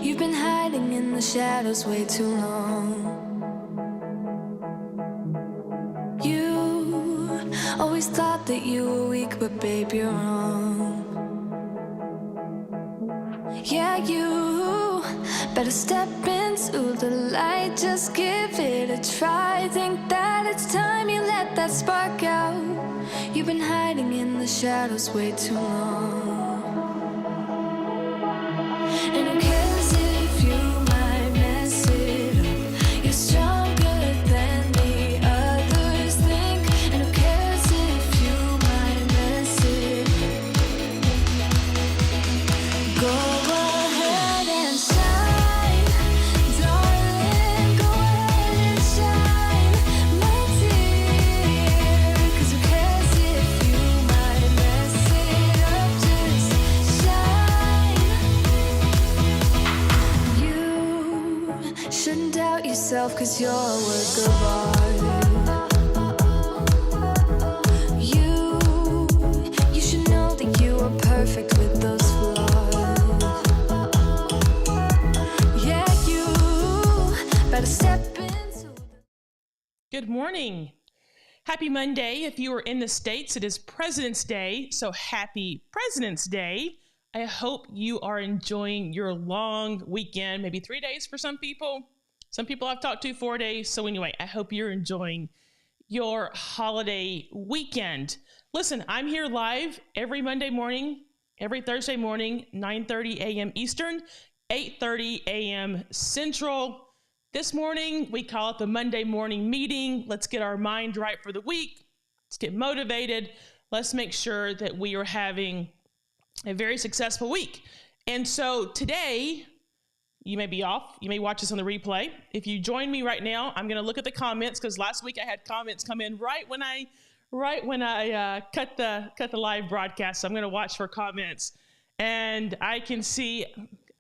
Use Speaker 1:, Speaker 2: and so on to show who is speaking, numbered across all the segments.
Speaker 1: You've been hiding in the shadows way too long. You always thought that you were weak, but babe, you're wrong. Yeah, you better step into the light, just give it a try. Think that it's time you let that spark out. You've been hiding in the shadows way too long. And who cares if you might mess it up? You're stronger than the others think. And who cares if you might mess it up? Go ahead and shine, darling. Go ahead and shine, my dear. 'Cause who cares if you might mess it up? Just shine. You shouldn't doubt yourself, 'cause you're a work of art. You should know that you are perfect with those flaws. Yeah, you better step into the...
Speaker 2: Good morning. Happy Monday. If you are in the States, it is President's Day, so happy President's Day. I hope you are enjoying your long weekend, maybe 3 days for some people. Some people I've talked to 4 days. So anyway, I hope you're enjoying your holiday weekend. Listen, I'm here live every Monday morning, every Thursday morning, 9:30 a.m. Eastern, 8:30 a.m. Central. This morning, we call it the Monday morning meeting. Let's get our mind right for the week. Let's get motivated. Let's make sure that we are having a very successful week. And so today, you may be off. You may watch this on the replay. If you join me right now, I'm going to look at the comments, because last week I had comments come in right when I cut the live broadcast. So I'm going to watch for comments, and I can see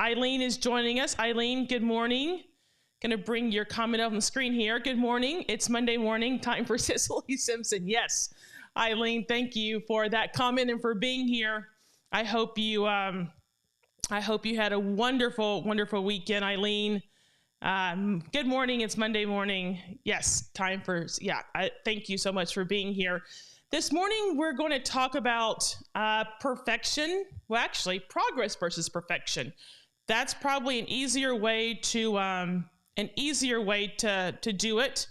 Speaker 2: Eileen is joining us. Eileen, good morning. Going to bring your comment up on the screen here. Good morning. It's Monday morning. Time for Cicely Simpson. Yes, Eileen, thank you for that comment and for being here. I hope you had a wonderful, wonderful weekend, Eileen. Good morning. It's Monday morning. Yes, time for, thank you so much for being here. This morning, we're going to talk about perfection. Well, actually, progress versus perfection. That's probably an easier way to do it.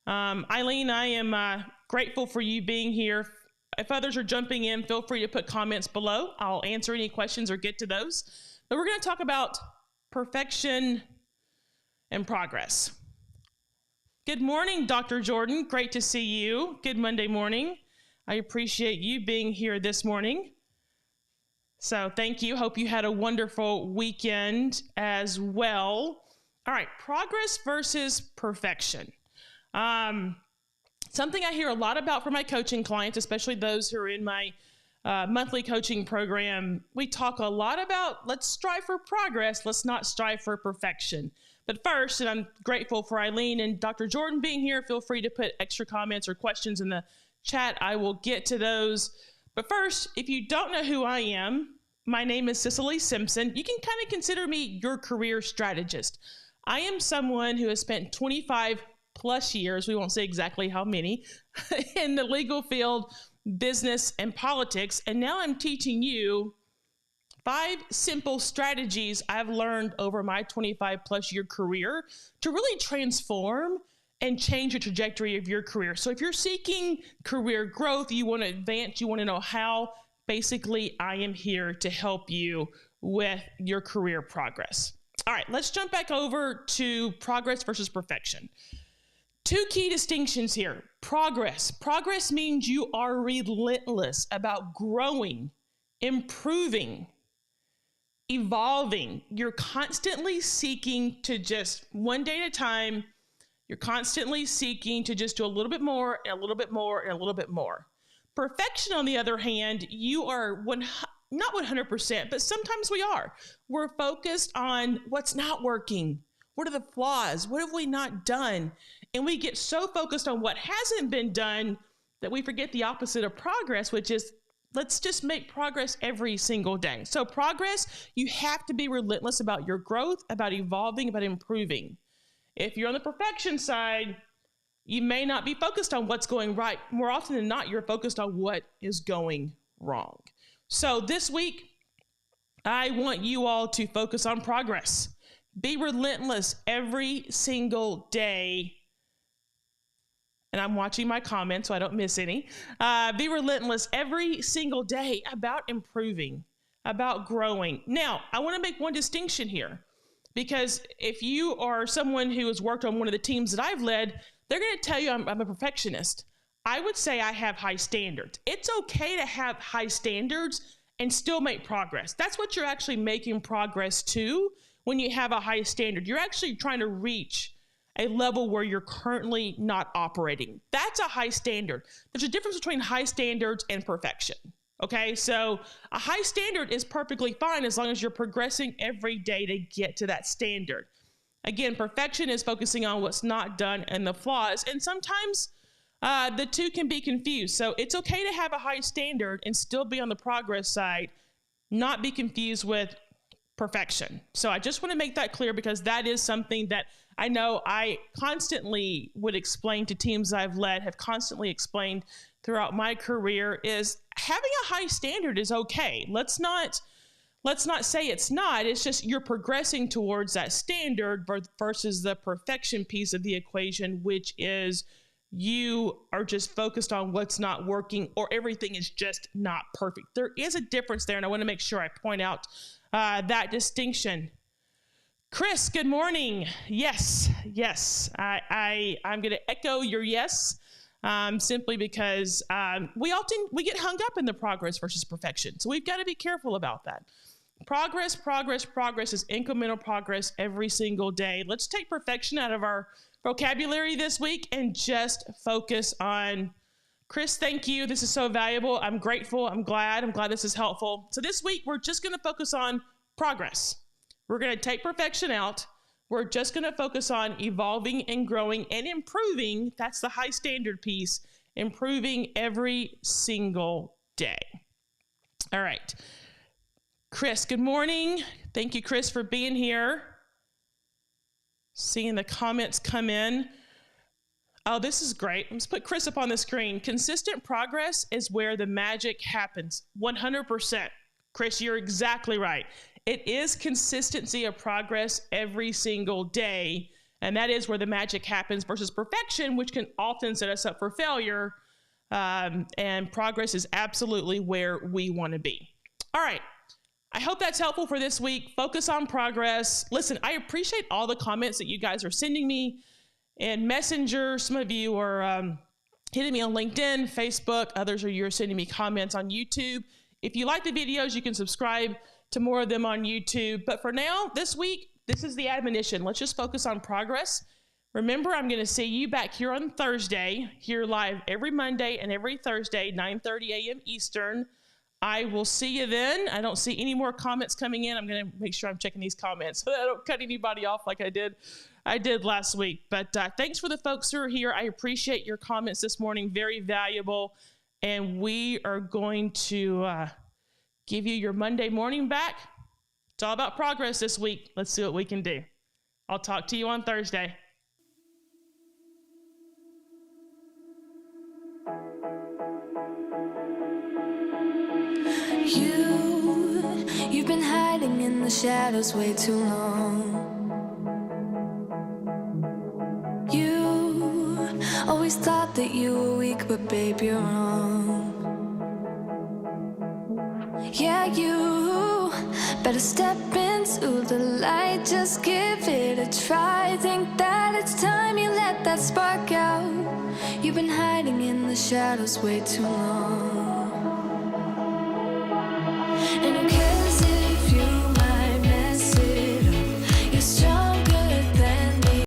Speaker 2: Eileen, I am grateful for you being here. If others are jumping in, feel free to put comments below. I'll answer any questions or get to those. But we're going to talk about perfection and progress. Good morning, Dr. Jordan. Great to see you. Good Monday morning. I appreciate you being here this morning. So thank you. Hope you had a wonderful weekend as well. All right, progress versus perfection. Something I hear a lot about from my coaching clients, especially those who are in my monthly coaching program. We talk a lot about, let's strive for progress. Let's not strive for perfection. But first, and I'm grateful for Eileen and Dr. Jordan being here, feel free to put extra comments or questions in the chat. I will get to those. But first, if you don't know who I am, my name is Cicely Simpson. You can kind of consider me your career strategist. I am someone who has spent 25 plus years, we won't say exactly how many, in the legal field, business, and politics. And now I'm teaching you 5 simple strategies I've learned over my 25 plus year career to really transform and change the trajectory of your career. So if you're seeking career growth, you want to advance, you want to know how, basically, I am here to help you with your career progress. All right, let's jump back over to progress versus perfection. 2 key distinctions here. Progress. Progress means you are relentless about growing, improving, evolving. You're constantly seeking to just one day at a time. You're constantly seeking to just do a little bit more and a little bit more and a little bit more. Perfection, on the other hand, you are not 100%, but sometimes we are. We're focused on what's not working. What are the flaws? What have we not done? And we get so focused on what hasn't been done that we forget the opposite of progress, which is let's just make progress every single day. So progress, you have to be relentless about your growth, about evolving, about improving. If you're on the perfection side, you may not be focused on what's going right. More often than not, you're focused on what is going wrong. So this week, I want you all to focus on progress. Be relentless every single day. And I'm watching my comments so I don't miss any. Be relentless every single day about improving, about growing. Now, I want to make one distinction here, because if you are someone who has worked on one of the teams that I've led, they're going to tell you I'm a perfectionist. I would say I have high standards. It's okay to have high standards and still make progress. That's what you're actually making progress to when you have a high standard. You're actually trying to reach a level where you're currently not operating. That's a high standard. There's a difference between high standards and perfection. Okay, so a high standard is perfectly fine as long as you're progressing every day to get to that standard. Again, perfection is focusing on what's not done and the flaws, and sometimes the two can be confused. So it's okay to have a high standard and still be on the progress side, not be confused with perfection. So I just want to make that clear, because that is something that I know I constantly would explain to teams I've led, have constantly explained throughout my career, is having a high standard is okay. Let's not say it's not. It's just you're progressing towards that standard versus the perfection piece of the equation, which is you are just focused on what's not working, or everything is just not perfect. There is a difference there, and I want to make sure I point out that distinction. Chris, good morning. Yes. I'm going to echo your yes, simply because we get hung up in the progress versus perfection. So we've got to be careful about that. Progress is incremental progress every single day. Let's take perfection out of our vocabulary this week and just focus on, Chris, thank you. This is so valuable. I'm grateful. I'm glad this is helpful. So this week, we're just going to focus on progress. We're going to take perfection out. We're just going to focus on evolving and growing and improving. That's the high standard piece, improving every single day. All right. Chris, good morning. Thank you, Chris, for being here. Seeing the comments come in. Oh, this is great. Let's put Chris up on the screen. Consistent progress is where the magic happens. 100%. Chris, you're exactly right. It is consistency of progress every single day, and that is where the magic happens, versus perfection, which can often set us up for failure, and progress is absolutely where we want to be. All right. I hope that's helpful for this week. Focus on progress. Listen, I appreciate all the comments that you guys are sending me in Messenger. Some of you are hitting me on LinkedIn, Facebook. Others you're sending me comments on YouTube. If you like the videos, you can subscribe to more of them on YouTube. But for now, this week, this is the admonition. Let's just focus on progress. Remember, I'm going to see you back here on Thursday, here live every Monday and every Thursday, 9:30 a.m. Eastern. I will see you then. I don't see any more comments coming in. I'm going to make sure I'm checking these comments so that I don't cut anybody off like I did last week. But thanks for the folks who are here. I appreciate your comments this morning. Very valuable. And we are going to give you your Monday morning back. It's all about progress this week. Let's see what we can do. I'll talk to you on Thursday.
Speaker 1: You've been hiding in the shadows way too long. You always thought that you were weak, but babe, you're wrong. Yeah, you better step into the light, just give it a try. Think that it's time you let that spark out. You've been hiding in the shadows way too long.